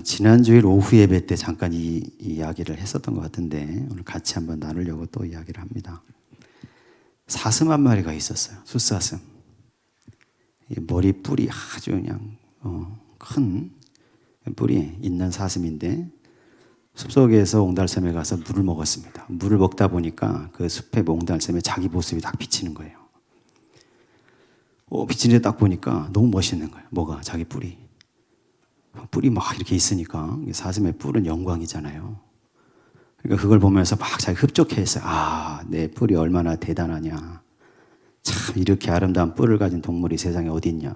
지난주일 오후 예배 때 잠깐 이 이야기를 했었던 것 같은데 오늘 같이 한번 나누려고 또 이야기를 합니다. 사슴 한 마리가 있었어요. 숫사슴. 머리 뿔이 아주 그냥 큰 뿔이 있는 사슴인데 숲속에서 옹달샘에 가서 물을 먹었습니다. 물을 먹다 보니까 그 숲의 옹달샘에 자기 모습이 딱 비치는 거예요. 비치는데 딱 보니까 너무 멋있는 거예요. 뭐가? 자기 뿔이 막 이렇게 있으니까 사슴의 뿔은 영광이잖아요. 그러니까 그걸 보면서 막 자기 흡족해했어요. 내 뿔이 얼마나 대단하냐. 참 이렇게 아름다운 뿔을 가진 동물이 세상에 어디 있냐.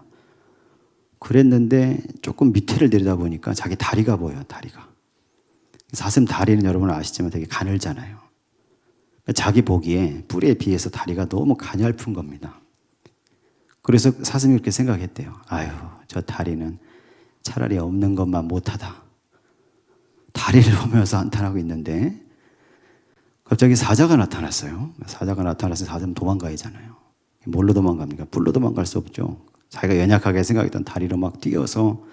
그랬는데 조금 밑에를 내려다보니까 자기 다리가 보여요. 다리가. 사슴 다리는 여러분 아시지만 되게 가늘잖아요. 자기 보기에 뿔에 비해서 다리가 너무 가냘픈 겁니다. 그래서 사슴이 그렇게 생각했대요. 저 다리는 차라리 없는 것만 못하다. 다리를 보면서 한탄하고 있는데 갑자기 사자가 나타났어요. 사자가 나타나서 사슴은 도망가야잖아요. 뭘로 도망갑니까? 뿔로 도망갈 수 없죠. 자기가 연약하게 생각했던 다리로 막 뛰어서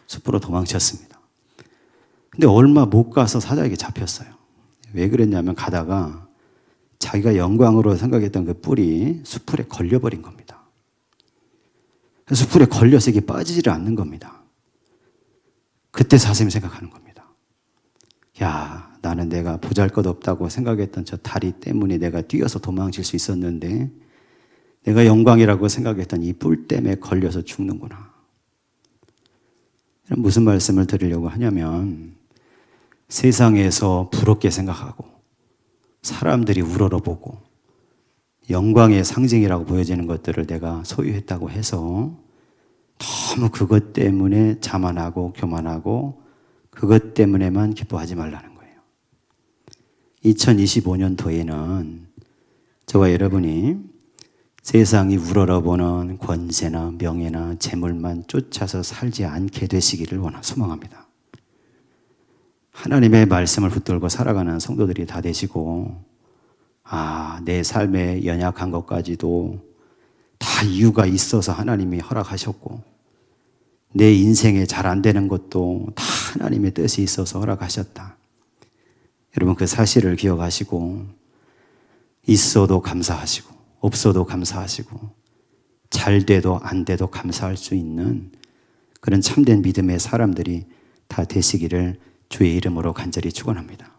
숲으로 도망쳤습니다. 근데 얼마 못 가서 사자에게 잡혔어요. 왜 그랬냐면 가다가 자기가 영광으로 생각했던 그 뿔이 숲풀에 걸려버린 겁니다. 숲풀에 걸려서 이게 빠지지를 않는 겁니다. 그때 사슴이 생각하는 겁니다. 나는 내가 보잘것없다고 생각했던 저 다리 때문에 내가 뛰어서 도망칠 수 있었는데 내가 영광이라고 생각했던 이 뿔 때문에 걸려서 죽는구나. 무슨 말씀을 드리려고 하냐면 세상에서 부럽게 생각하고 사람들이 우러러보고 영광의 상징이라고 보여지는 것들을 내가 소유했다고 해서 너무 그것 때문에 자만하고 교만하고 그것 때문에만 기뻐하지 말라는 거예요. 2025년도에는 저와 여러분이 세상이 우러러보는 권세나 명예나 재물만 쫓아서 살지 않게 되시기를 소망합니다. 하나님의 말씀을 붙들고 살아가는 성도들이 다 되시고 내 삶에 연약한 것까지도 다 이유가 있어서 하나님이 허락하셨고 내 인생에 잘 안 되는 것도 다 하나님의 뜻이 있어서 허락하셨다. 여러분 그 사실을 기억하시고 있어도 감사하시고 없어도 감사하시고 잘 돼도 안 돼도 감사할 수 있는 그런 참된 믿음의 사람들이 다 되시기를 주의 이름으로 간절히 축원합니다.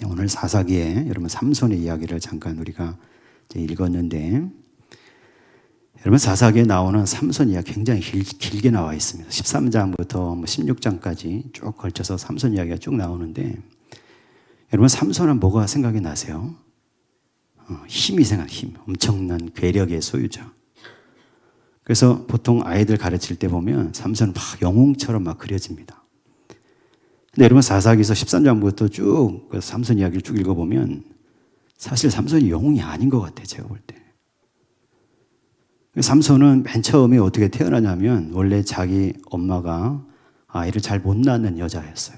오늘 사사기에 여러분 삼손의 이야기를 잠깐 우리가 읽었는데 여러분 사사기에 나오는 삼손 이야기 굉장히 길게 나와 있습니다. 13장부터 16장까지 쭉 걸쳐서 삼손 이야기가 쭉 나오는데 여러분 삼손은 뭐가 생각이 나세요? 힘이 힘. 엄청난 괴력의 소유자. 그래서 보통 아이들 가르칠 때 보면 삼손은 막 영웅처럼 막 그려집니다. 근데 여러분 사사기에서 13장부터 쭉 삼손 이야기를 쭉 읽어보면 사실 삼손이 영웅이 아닌 것 같아요. 제가 볼 때. 삼손은 맨 처음에 어떻게 태어나냐면 원래 자기 엄마가 아이를 잘 못 낳는 여자였어요.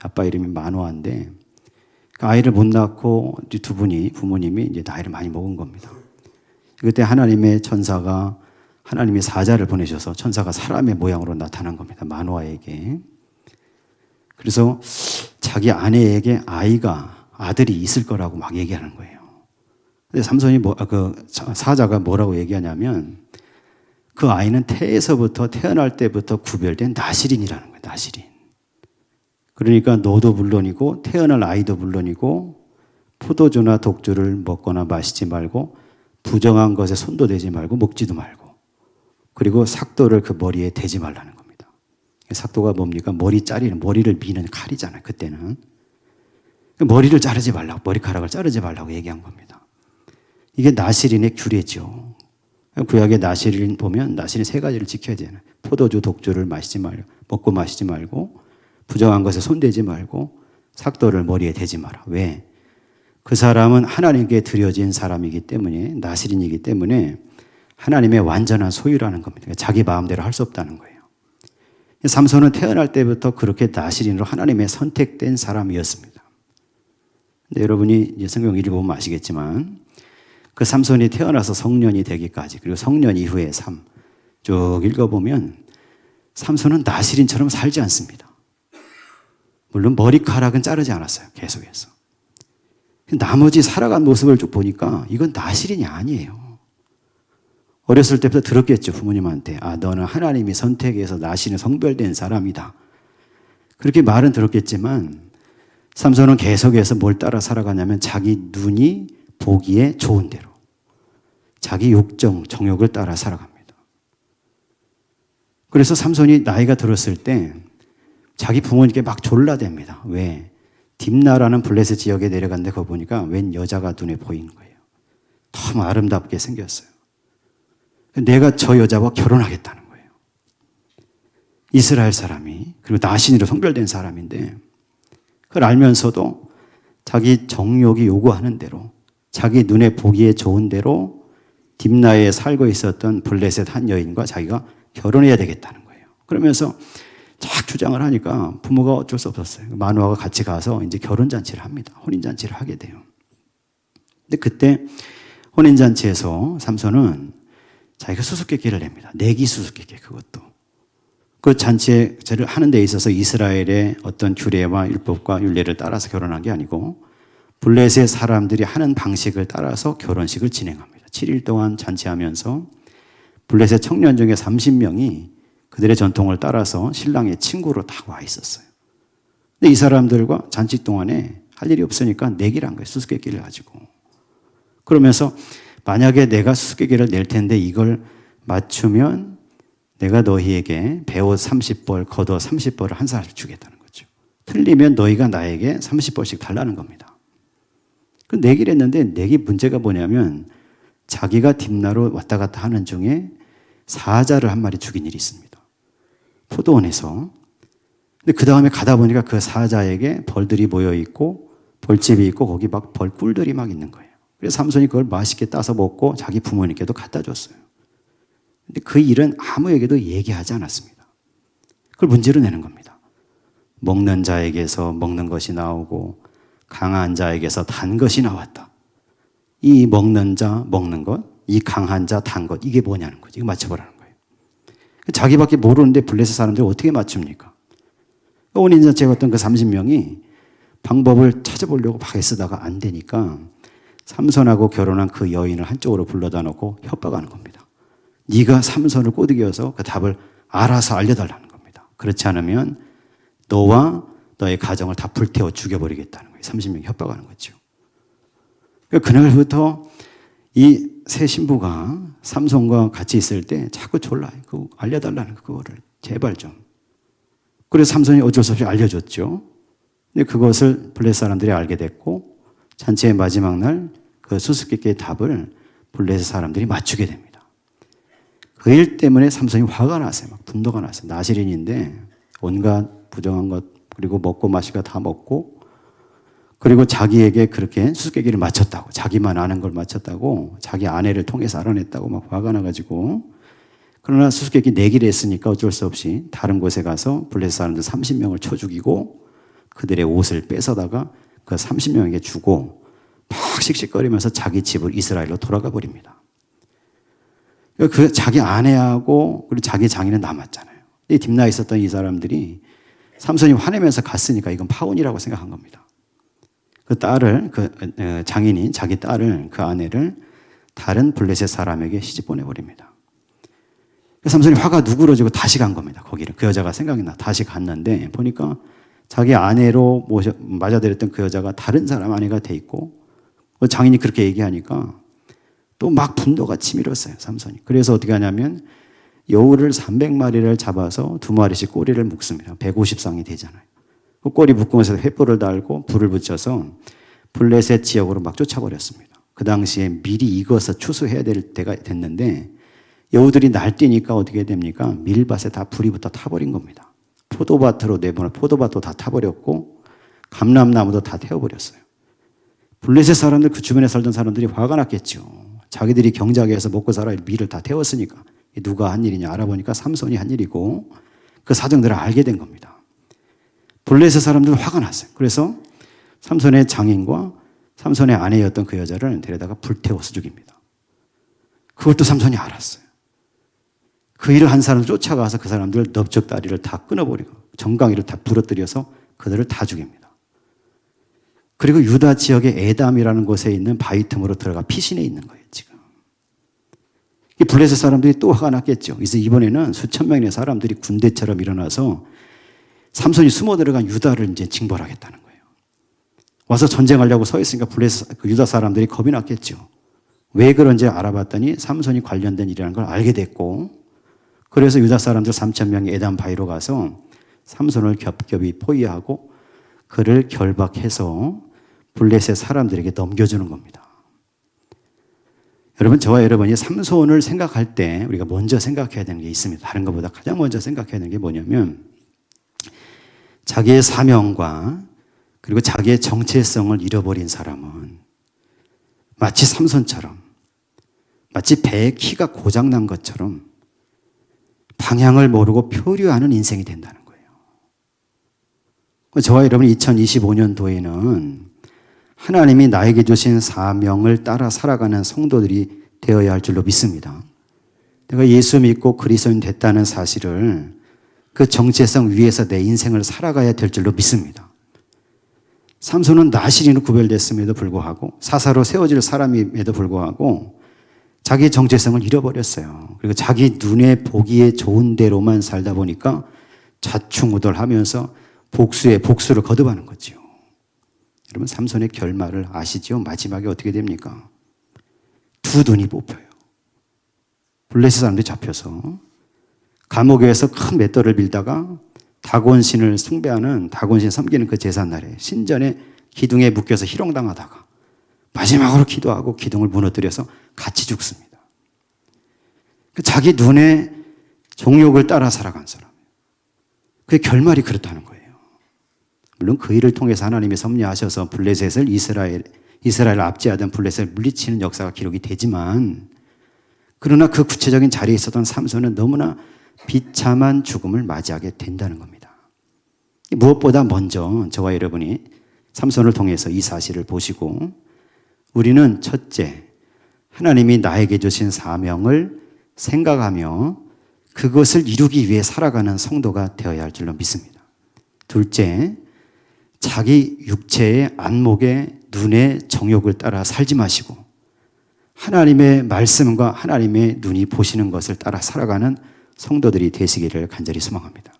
아빠 이름이 마노아인데 아이를 못 낳고 두 분이 부모님이 이제 나이를 많이 먹은 겁니다. 그때 하나님의 천사가 하나님의 사자를 보내셔서 천사가 사람의 모양으로 나타난 겁니다. 마노아에게. 그래서 자기 아내에게 아들이 있을 거라고 막 얘기하는 거예요. 근데 삼손이 사자가 뭐라고 얘기하냐면 그 아이는 태어날 때부터 구별된 나실인이라는 거예요. 나실인. 그러니까 너도 물론이고 태어날 아이도 물론이고 포도주나 독주를 먹거나 마시지 말고 부정한 것에 손도 대지 말고 먹지도 말고 그리고 삭도를 그 머리에 대지 말라는 겁니다. 삭도가 뭡니까? 머리를 미는 칼이잖아요. 그때는. 머리를 자르지 말라고, 머리카락을 자르지 말라고 얘기한 겁니다. 이게 나실인의 규례죠. 구약의 나실인 보면 나실인 세 가지를 지켜야 되잖아요. 포도주, 독주를 먹고 마시지 말고 부정한 것에 손대지 말고 삭도를 머리에 대지 마라. 왜? 그 사람은 하나님께 드려진 사람이기 때문에 나실인이기 때문에 하나님의 완전한 소유라는 겁니다. 자기 마음대로 할 수 없다는 거예요. 삼손은 태어날 때부터 그렇게 나실인으로 하나님의 선택된 사람이었습니다. 근데 여러분이 이제 성경 읽어보면 아시겠지만 그 삼손이 태어나서 성년이 되기까지 그리고 성년 이후의 삶 쭉 읽어보면 삼손은 나실인처럼 살지 않습니다. 물론 머리카락은 자르지 않았어요. 계속해서. 나머지 살아간 모습을 쭉 보니까 이건 나실인이 아니에요. 어렸을 때부터 들었겠죠. 부모님한테. 너는 하나님이 선택해서 나실인 성별된 사람이다. 그렇게 말은 들었겠지만 삼손은 계속해서 뭘 따라 살아가냐면 자기 눈이 보기에 좋은 대로 자기 욕정, 정욕을 따라 살아갑니다. 그래서 삼손이 나이가 들었을 때 자기 부모님께 막 졸라댑니다. 왜? 딥나라는 블레셋 지역에 내려갔는데 거기 보니까 웬 여자가 눈에 보이는 거예요. 너무 아름답게 생겼어요. 내가 저 여자와 결혼하겠다는 거예요. 이스라엘 사람이, 그리고 나신이로 성별된 사람인데 그걸 알면서도 자기 정욕이 요구하는 대로 자기 눈에 보기에 좋은 대로 딥나에 살고 있었던 블레셋 한 여인과 자기가 결혼해야 되겠다는 거예요. 그러면서 쫙 주장을 하니까 부모가 어쩔 수 없었어요. 마누아가 같이 가서 이제 결혼잔치를 합니다. 혼인잔치를 하게 돼요. 근데 그때 혼인잔치에서 삼손은 자기가 수수께끼를 냅니다. 내기 수수께끼, 그것도. 그 잔치를 하는 데 있어서 이스라엘의 어떤 규례와 율법과 율례를 따라서 결혼한 게 아니고 블레셋 사람들이 하는 방식을 따라서 결혼식을 진행합니다. 7일 동안 잔치하면서 블레셋 청년 중에 30명이 그들의 전통을 따라서 신랑의 친구로 다 와 있었어요. 근데 이 사람들과 잔치 동안에 할 일이 없으니까 내기를 한 거예요. 수수께끼를 가지고. 그러면서 만약에 내가 수수께끼를 낼 텐데 이걸 맞추면 내가 너희에게 베옷 30벌, 겉옷 30벌을 한 사람씩 주겠다는 거죠. 틀리면 너희가 나에게 30벌씩 달라는 겁니다. 그 내기를 했는데 내기 문제가 뭐냐면 자기가 딥나로 왔다 갔다 하는 중에 사자를 한 마리 죽인 일이 있습니다. 포도원에서. 근데 그 다음에 가다 보니까 그 사자에게 벌들이 모여 있고 벌집이 있고 거기 막 벌꿀들이 막 있는 거예요. 그래서 삼손이 그걸 맛있게 따서 먹고 자기 부모님께도 갖다 줬어요. 근데 그 일은 아무에게도 얘기하지 않았습니다. 그걸 문제로 내는 겁니다. 먹는 자에게서 먹는 것이 나오고 강한 자에게서 단 것이 나왔다. 이 먹는 자 먹는 것, 이 강한 자 단 것, 이게 뭐냐는 거지. 이거 맞춰보라는 거예요. 자기밖에 모르는데 블레셋 사람들이 어떻게 맞춥니까? 혼인잔치에 왔던 그 30명이 방법을 찾아보려고 막 애쓰다가 안 되니까 삼손하고 결혼한 그 여인을 한쪽으로 불러다 놓고 협박하는 겁니다. 네가 삼손을 꼬드겨서 그 답을 알아서 알려달라는 겁니다. 그렇지 않으면 너와 너의 가정을 다 불태워 죽여버리겠다는 거예요. 30명이 협박하는 거죠. 그날부터 이 새 신부가 삼손과 같이 있을 때 자꾸 졸라요. 그거 알려달라는 그거를 제발 좀. 그래서 삼손이 어쩔 수 없이 알려줬죠. 근데 그것을 블레셋 사람들이 알게 됐고 잔치의 마지막 날 그 수수께끼의 답을 블레셋 사람들이 맞추게 됩니다. 그 일 때문에 삼손이 화가 났어요. 막 분노가 났어요. 나실인인데 온갖 부정한 것 그리고 먹고 마시고 다 먹고 그리고 자기에게 그렇게 수수께끼를 맞췄다고 자기만 아는 걸 맞췄다고 자기 아내를 통해서 알아냈다고 막 화가 나가지고 그러나 수수께끼 내기를 했으니까 어쩔 수 없이 다른 곳에 가서 블레셋 사람들 30명을 쳐 죽이고 그들의 옷을 뺏어다가 그 30명에게 주고 막 씩씩거리면서 자기 집을 이스라엘로 돌아가 버립니다. 그 자기 아내하고 그리고 자기 장인은 남았잖아요. 이 딥나에 있었던 이 사람들이 삼손이 화내면서 갔으니까 이건 파혼이라고 생각한 겁니다. 그 딸을 그 장인이 자기 딸을 그 아내를 다른 블레셋 사람에게 시집 보내버립니다. 삼손이 화가 누그러지고 다시 간 겁니다. 거기를 그 여자가 생각이 나 다시 갔는데 보니까 자기 아내로 맞아들였던 그 여자가 다른 사람 아내가 돼 있고 장인이 그렇게 얘기하니까 또 막 분노가 치밀었어요. 삼손이. 그래서 어떻게 하냐면 여우를 300마리를 잡아서 2마리씩 꼬리를 묶습니다. 150쌍이 되잖아요. 그 꼬리 묶으면서 횃불을 달고 불을 붙여서 블레셋 지역으로 막 쫓아버렸습니다. 그 당시에 미리 익어서 추수해야 될 때가 됐는데 여우들이 날뛰니까 어떻게 됩니까? 밀밭에 다 불이 붙어 타버린 겁니다. 포도밭으로 내보내 포도밭도 다 타버렸고 감람나무도 다 태워버렸어요. 블레셋 사람들 그 주변에 살던 사람들이 화가 났겠죠. 자기들이 경작해서 먹고 살아야 밀을 다 태웠으니까 누가 한 일이냐 알아보니까 삼손이 한 일이고 그 사정들을 알게 된 겁니다. 블레셋 사람들은 화가 났어요. 그래서 삼손의 장인과 삼손의 아내였던 그 여자를 데려다가 불태워서 죽입니다. 그걸 또 삼손이 알았어요. 그 일을 한 사람을 쫓아가서 그 사람들 넓적다리를 다 끊어버리고 정강이를 다 부러뜨려서 그들을 다 죽입니다. 그리고 유다 지역의 에담이라는 곳에 있는 바위 틈으로 들어가 피신해 있는 거예요, 지금. 이 블레셋 사람들이 또 화가 났겠죠. 그래서 이번에는 수천 명의 사람들이 군대처럼 일어나서 삼손이 숨어 들어간 유다를 이제 징벌하겠다는 거예요. 와서 전쟁하려고 서 있으니까 블레셋, 유다 사람들이 겁이 났겠죠. 왜 그런지 알아봤더니 삼손이 관련된 일이라는 걸 알게 됐고, 그래서 유다 사람들 3천 명이 에담 바위로 가서 삼손을 겹겹이 포위하고 그를 결박해서 블레셋 사람들에게 넘겨주는 겁니다. 여러분, 저와 여러분이 삼손을 생각할 때 우리가 먼저 생각해야 되는 게 있습니다. 다른 것보다 가장 먼저 생각해야 되는 게 뭐냐면 자기의 사명과 그리고 자기의 정체성을 잃어버린 사람은 마치 삼손처럼, 마치 배의 키가 고장난 것처럼 방향을 모르고 표류하는 인생이 된다는 거예요. 저와 여러분 2025년도에는 하나님이 나에게 주신 사명을 따라 살아가는 성도들이 되어야 할 줄로 믿습니다. 내가 예수 믿고 그리스도인 됐다는 사실을 그 정체성 위에서 내 인생을 살아가야 될 줄로 믿습니다. 삼손은 나시린으로 구별됐음에도 불구하고 사사로 세워질 사람임에도 불구하고 자기 정체성을 잃어버렸어요. 그리고 자기 눈에 보기에 좋은 대로만 살다 보니까 좌충우돌하면서 복수에 복수를 거듭하는 거죠. 여러분, 삼손의 결말을 아시죠? 마지막에 어떻게 됩니까? 두 눈이 뽑혀요. 블레셋 사람들이 잡혀서 감옥에서 큰 맷돌을 빌다가 다곤신을 숭배하는, 다곤신 섬기는 그 제삿날에 신전에 기둥에 묶여서 희롱당하다가 마지막으로 기도하고 기둥을 무너뜨려서 같이 죽습니다. 자기 눈에 정욕을 따라 살아간 사람. 그의 결말이 그렇다는 거예요. 물론 그 일을 통해서 하나님이 섭리하셔서 블레셋을 이스라엘을 압제하던 블레셋을 물리치는 역사가 기록이 되지만, 그러나 그 구체적인 자리에 있었던 삼손은 너무나 비참한 죽음을 맞이하게 된다는 겁니다. 무엇보다 먼저 저와 여러분이 삼손을 통해서 이 사실을 보시고 우리는 첫째, 하나님이 나에게 주신 사명을 생각하며 그것을 이루기 위해 살아가는 성도가 되어야 할 줄로 믿습니다. 둘째, 자기 육체의 안목의 눈의 정욕을 따라 살지 마시고 하나님의 말씀과 하나님의 눈이 보시는 것을 따라 살아가는 성도들이 되시기를 간절히 소망합니다.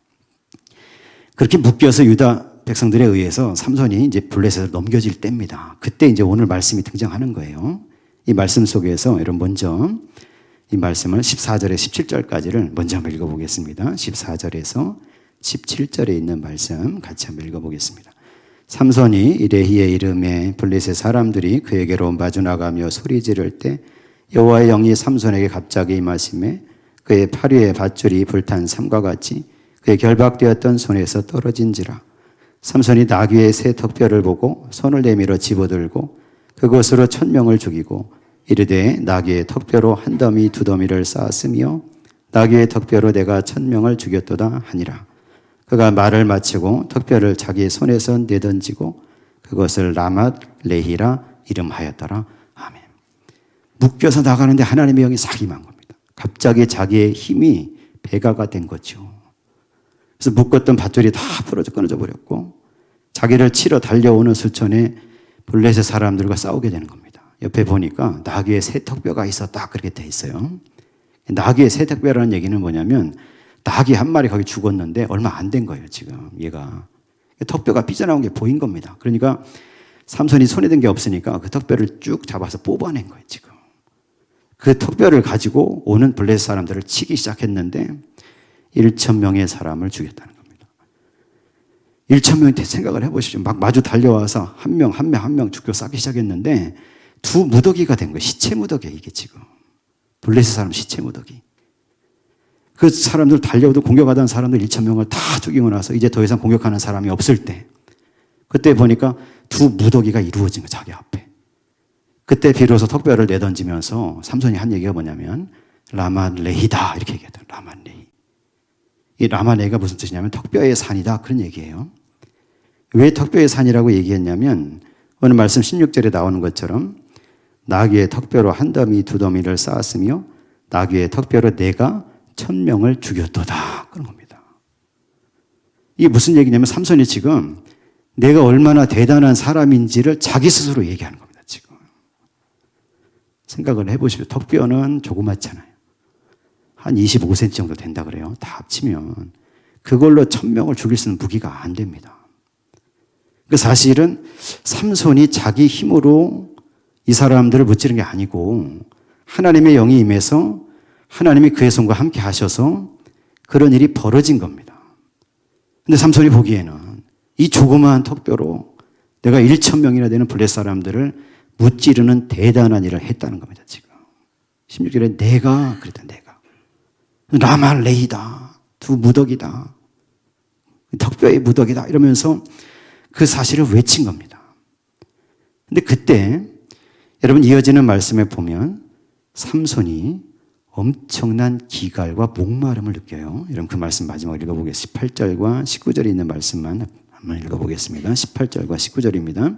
그렇게 묶여서 유다 백성들에 의해서 삼손이 이제 블레셋을 넘겨질 때입니다. 그때 이제 오늘 말씀이 등장하는 거예요. 이 말씀 속에서 여러분 먼저 이 말씀을 14절에 17절까지를 먼저 한번 읽어보겠습니다. 14절에서 17절에 있는 말씀 같이 한번 읽어보겠습니다. 삼손이 레히의 이름에 블레셋 사람들이 그에게로 마주 나가며 소리 지를 때 여호와의 영이 삼손에게 갑자기 임하시매 그의 팔 위에 밧줄이 불탄 삼과 같이 그의 결박되었던 손에서 떨어진지라. 삼손이 나귀의 새 턱뼈를 보고 손을 내밀어 집어들고 그것으로 1,000명을 죽이고 이르되 나귀의 턱뼈로 한 더미 두 더미를 쌓았으며 나귀의 턱뼈로 내가 1,000명을 죽였도다 하니라. 그가 말을 마치고 턱뼈를 자기 손에서 내던지고 그것을 라맛 레히라 이름하였더라. 아멘. 묶여서 나가는데 하나님의 영이 싹 임한 겁니다. 갑자기 자기의 힘이 배가가 된 거죠. 그래서 묶었던 밧줄이 다 끊어져 버렸고 자기를 치러 달려오는 수천의 블레셋 사람들과 싸우게 되는 겁니다. 옆에 보니까 나귀의 새 턱뼈가 있었다 그렇게 돼 있어요. 나귀의 새 턱뼈라는 얘기는 뭐냐면 나귀 한 마리 거기 죽었는데 얼마 안 된 거예요, 지금. 얘가. 턱뼈가 삐져나온 게 보인 겁니다. 그러니까 삼손이 손에 든 게 없으니까 그 턱뼈를 쭉 잡아서 뽑아낸 거예요, 지금. 그 턱뼈를 가지고 오는 블레셋 사람들을 치기 시작했는데 1,000명의 사람을 죽였다는 겁니다. 1,000명한테 생각을 해보시죠. 막 마주 달려와서 한 명 죽여 싸기 시작했는데 두 무더기가 된 거예요. 시체 무더기예요, 이게 지금. 블레셋 사람 시체 무더기. 그 사람들 달려오던 공격하던 사람들 1,000명을 다 죽이고 나서 이제 더 이상 공격하는 사람이 없을 때 그때 보니까 두 무더기가 이루어진 거예요, 자기 앞에. 그때 비로소 턱뼈를 내던지면서 삼손이 한 얘기가 뭐냐면 라마레히다 이렇게 얘기했던 라마레히. 이 라마레히가 무슨 뜻이냐면 턱뼈의 산이다 그런 얘기예요. 왜 턱뼈의 산이라고 얘기했냐면 오늘 말씀 16절에 나오는 것처럼 나귀의 턱뼈로 한 더미 두 더미를 쌓았으며 나귀의 턱뼈로 내가 1000명을 죽였도다. 그런 겁니다. 이게 무슨 얘기냐면 삼손이 지금 내가 얼마나 대단한 사람인지를 자기 스스로 얘기하는 겁니다. 지금 생각을 해보십시오. 턱뼈는 조그맣잖아요. 한 25cm 정도 된다 그래요. 다 합치면 그걸로 1000명을 죽일 수 있는 무기가 안 됩니다. 그 사실은 삼손이 자기 힘으로 이 사람들을 무찌른 게 아니고 하나님의 영이 임해서 하나님이 그의 손과 함께 하셔서 그런 일이 벌어진 겁니다. 근데 삼손이 보기에는 이 조그마한 턱뼈로 내가 1000명이나 되는 블레 사람들을 무찌르는 대단한 일을 했다는 겁니다. 지금 16절에 내가 그랬다. 내가 라말레이다. 두 무더기다. 턱뼈의 무더기다. 이러면서 그 사실을 외친 겁니다. 근데 그때 여러분 이어지는 말씀에 보면 삼손이 엄청난 기갈과 목마름을 느껴요. 여러분 그 말씀 마지막으로 읽어보겠습니다. 18절과 19절에 있는 말씀만 한번 읽어보겠습니다. 18절과 19절입니다.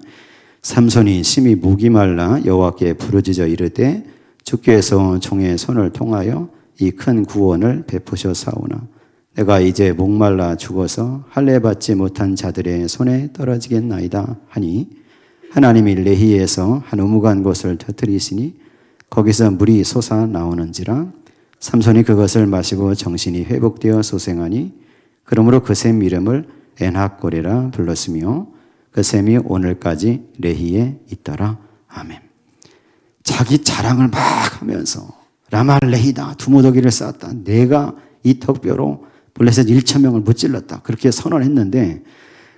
삼손이 심히 목이 말라 여호와께 부르짖어 이르되 주께서 종의 손을 통하여 이 큰 구원을 베푸셨사오나 내가 이제 목말라 죽어서 할례 받지 못한 자들의 손에 떨어지겠나이다 하니 하나님이 레히에서 한 우묵한 곳을 터뜨리시니 거기서 물이 솟아 나오는지라 삼손이 그것을 마시고 정신이 회복되어 소생하니 그러므로 그 샘 이름을 엔학골이라 불렀으며 그 샘이 오늘까지 레히에 있더라. 아멘. 자기 자랑을 막 하면서 라말레히다. 두 무더기를 쌓았다. 내가 이 턱뼈로 블레셋 1000명을 무찔렀다. 그렇게 선언했는데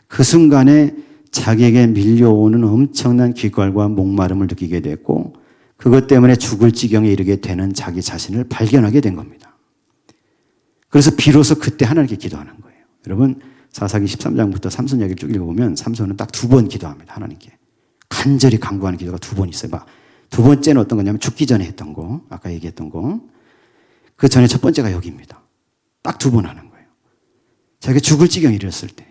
그 순간에 자기에게 밀려오는 엄청난 기갈과 목마름을 느끼게 됐고 그것 때문에 죽을 지경에 이르게 되는 자기 자신을 발견하게 된 겁니다. 그래서 비로소 그때 하나님께 기도하는 거예요. 여러분 사사기 13장부터 삼손 이야기를 쭉 읽어보면 삼손은 딱 2번 기도합니다. 하나님께. 간절히 간구하는 기도가 2번 있어요. 두 번째는 어떤 거냐면 죽기 전에 했던 거, 아까 얘기했던 거. 그 전에 첫 번째가 여기입니다. 딱 2번 하는 거예요. 자기가 죽을 지경에 이르렀을 때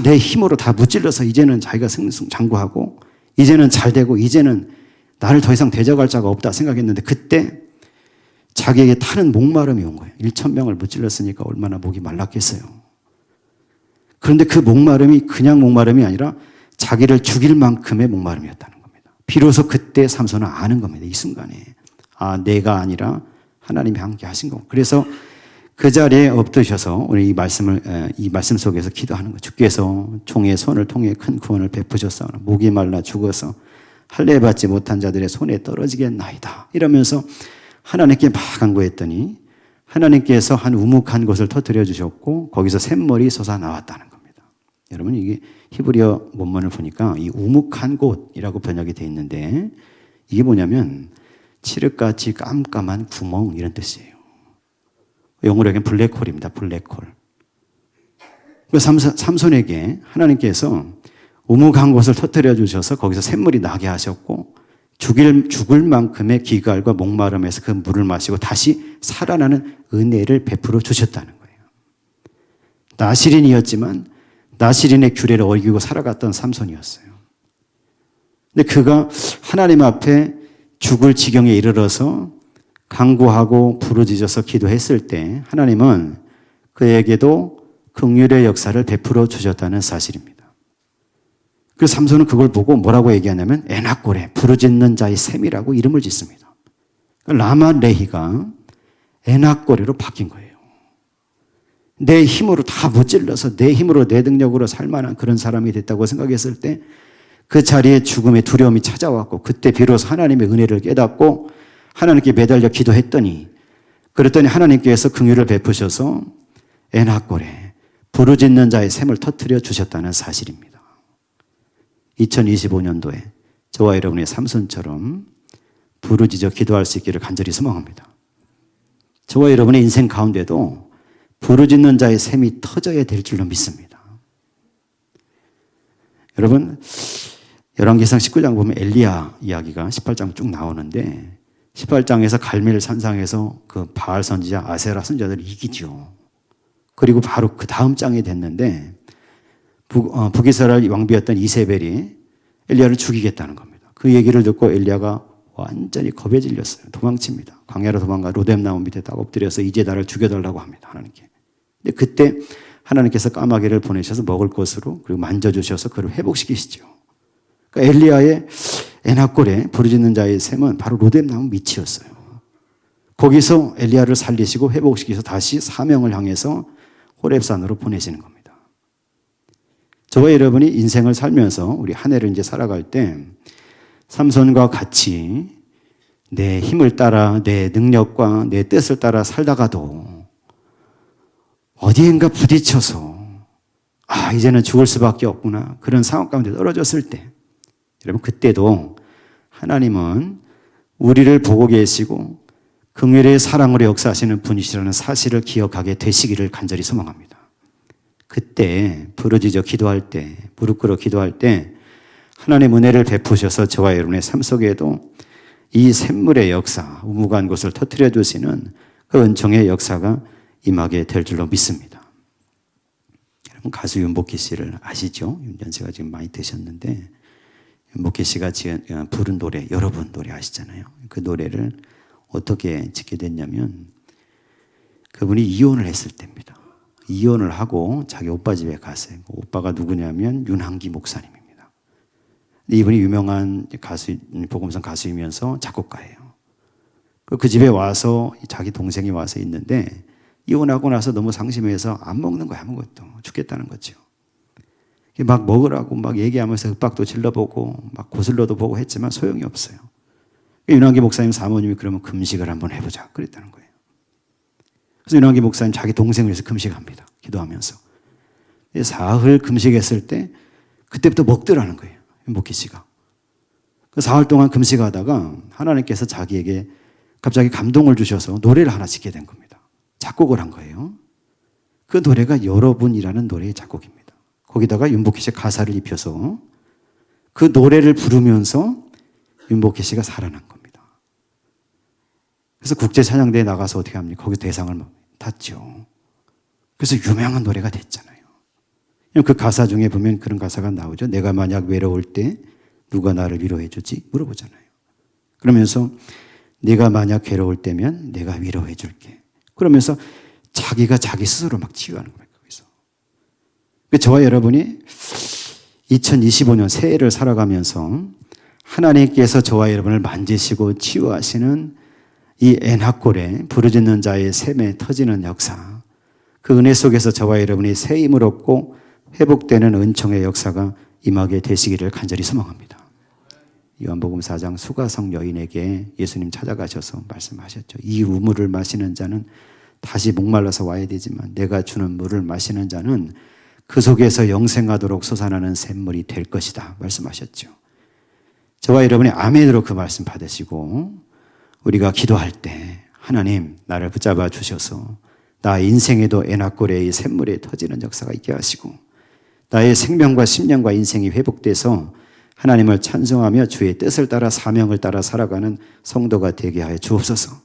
내 힘으로 다 무찔러서 이제는 자기가 승승장구하고 이제는 잘 되고 이제는 나를 더 이상 대적할 자가 없다 생각했는데 그때 자기에게 타는 목마름이 온 거예요. 1000명을 무찔렀으니까 얼마나 목이 말랐겠어요. 그런데 그 목마름이 그냥 목마름이 아니라 자기를 죽일 만큼의 목마름이었다는 겁니다. 비로소 그때 삼손은 아는 겁니다. 이 순간에. 내가 아니라 하나님이 함께 하신 거. 그래서 그 자리에 엎드셔서 오늘 이 말씀 속에서 기도하는 거예요. 주께서 종의 손을 통해 큰 구원을 베푸셨사오나 목이 말라 죽어서 할례 받지 못한 자들의 손에 떨어지겠나이다. 이러면서 하나님께 막 간구했더니 하나님께서 한 우묵한 곳을 터뜨려 주셨고 거기서 샘물이 솟아 나왔다는 겁니다. 여러분 이게 히브리어 원문을 보니까 이 우묵한 곳이라고 번역이 되어 있는데 이게 뭐냐면 칠흑같이 깜깜한 구멍 이런 뜻이에요. 영어로 얘기하면 블랙홀입니다. 블랙홀. 삼손에게 하나님께서 우묵한 곳을 터뜨려 주셔서 거기서 샘물이 나게 하셨고 죽을 만큼의 기갈과 목마름에서 그 물을 마시고 다시 살아나는 은혜를 베풀어 주셨다는 거예요. 나시린이었지만 나시린의 규례를 어기고 살아갔던 삼손이었어요. 근데 그가 하나님 앞에 죽을 지경에 이르러서 간구하고 부르짖어서 기도했을 때 하나님은 그에게도 긍휼의 역사를 베풀어 주셨다는 사실입니다. 그래서 삼손은 그걸 보고 뭐라고 얘기하냐면 에낙골에 부르짖는 자의 셈이라고 이름을 짓습니다. 라마레히가 에낙골에로 바뀐 거예요. 내 힘으로 다 무찔러서 내 힘으로 내 능력으로 살 만한 그런 사람이 됐다고 생각했을 때 그 자리에 죽음의 두려움이 찾아왔고 그때 비로소 하나님의 은혜를 깨닫고 하나님께 매달려 기도했더니 그랬더니 하나님께서 긍휼을 베푸셔서 에낙골에 부르짖는 자의 셈을 터뜨려 주셨다는 사실입니다. 2025년도에 저와 여러분의 삼손처럼 부르짖어 기도할 수 있기를 간절히 소망합니다. 저와 여러분의 인생 가운데도 부르짖는 자의 셈이 터져야 될 줄로 믿습니다. 여러분 열왕기상 19장 보면 엘리야 이야기가 18장 쭉 나오는데 18장에서 갈멜 산상에서 그 바알 선지자 아세라 선지자들을 이기죠. 그리고 바로 그 다음 장이 됐는데 북이스라엘 왕비였던 이세벨이 엘리야를 죽이겠다는 겁니다. 그 얘기를 듣고 엘리야가 완전히 겁에 질렸어요. 도망칩니다. 광야로 도망가 로뎀나무 밑에 딱 엎드려서 이제 나를 죽여달라고 합니다. 하나님께. 근데 그때 하나님께서 까마귀를 보내셔서 먹을 것으로 그리고 만져주셔서 그를 회복시키시죠. 그러니까 엘리야의 에낙골에 부르짖는 자의 셈은 바로 로뎀나무 밑이었어요. 거기서 엘리야를 살리시고 회복시키셔서 다시 사명을 향해서 호렙산으로 보내시는 겁니다. 저와 여러분이 인생을 살면서 우리 한 해를 이제 살아갈 때 삼손과 같이 내 힘을 따라 내 능력과 내 뜻을 따라 살다가도 어디엔가 부딪혀서 이제는 죽을 수밖에 없구나 그런 상황 가운데 떨어졌을 때 여러분 그때도 하나님은 우리를 보고 계시고 긍휼의 사랑으로 역사하시는 분이시라는 사실을 기억하게 되시기를 간절히 소망합니다. 그때 부르짖어 기도할 때 무릎 꿇어 기도할 때 하나님 은혜를 베푸셔서 저와 여러분의 삶 속에도 이 샘물의 역사 우무한 곳을 터뜨려 주시는 그 은총의 역사가 임하게 될 줄로 믿습니다. 여러분 가수 윤복희 씨를 아시죠? 연세가 지금 많이 드셨는데 윤복희 씨가 부른 노래 여러분 노래 아시잖아요. 그 노래를 어떻게 짓게 됐냐면 그분이 이혼을 했을 때입니다. 이혼을 하고 자기 오빠 집에 갔어요. 오빠가 누구냐면 윤한기 목사님입니다. 이분이 유명한 가수, 복음성 가수이면서 작곡가예요. 그 집에 와서 자기 동생이 와서 있는데 이혼하고 나서 너무 상심해서 안 먹는 거야 아무것도. 죽겠다는 거죠. 막 먹으라고 막 얘기하면서 윽박도 질러보고 막 고슬러도 보고 했지만 소용이 없어요. 윤한기 목사님 사모님이 그러면 금식을 한번 해보자 그랬다는 거예요. 그래서 윤한기 목사님 자기 동생을 위해서 금식합니다. 기도하면서. 사흘 금식했을 때 그때부터 먹더라는 거예요. 윤복희 씨가. 그 사흘 동안 금식하다가 하나님께서 자기에게 갑자기 감동을 주셔서 노래를 하나 짓게 된 겁니다. 작곡을 한 거예요. 그 노래가 여러분이라는 노래의 작곡입니다. 거기다가 윤복희 씨 가사를 입혀서 그 노래를 부르면서 윤복희 씨가 살아난 겁니다. 그래서 국제찬양대에 나가서 어떻게 합니까? 거기서 대상을 탔죠. 그래서 유명한 노래가 됐잖아요. 그 가사 중에 보면 그런 가사가 나오죠. 내가 만약 외로울 때 누가 나를 위로해 주지? 물어보잖아요. 그러면서 네가 만약 괴로울 때면 내가 위로해 줄게. 그러면서 자기가 자기 스스로 막 치유하는 거예요. 거기서. 저와 여러분이 2025년 새해를 살아가면서 하나님께서 저와 여러분을 만지시고 치유하시는 이 에낙골에 부르짖는 자의 샘에 터지는 역사, 그 은혜 속에서 저와 여러분이 새 힘을 얻고 회복되는 은총의 역사가 임하게 되시기를 간절히 소망합니다. 요한복음 4장 수가성 여인에게 예수님 찾아가셔서 말씀하셨죠. 이 우물을 마시는 자는 다시 목말라서 와야 되지만 내가 주는 물을 마시는 자는 그 속에서 영생하도록 솟아나는 샘물이 될 것이다 말씀하셨죠. 저와 여러분이 아멘으로 그 말씀 받으시고 우리가 기도할 때 하나님 나를 붙잡아 주셔서 나 인생에도 에낙골의 샘물에 터지는 역사가 있게 하시고 나의 생명과 심령과 인생이 회복돼서 하나님을 찬송하며 주의 뜻을 따라 사명을 따라 살아가는 성도가 되게 하여 주옵소서.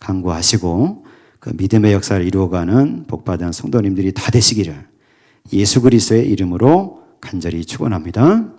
간구하시고 그 믿음의 역사를 이루어가는 복받은 성도님들이 다 되시기를 예수 그리스도의 이름으로 간절히 축원합니다.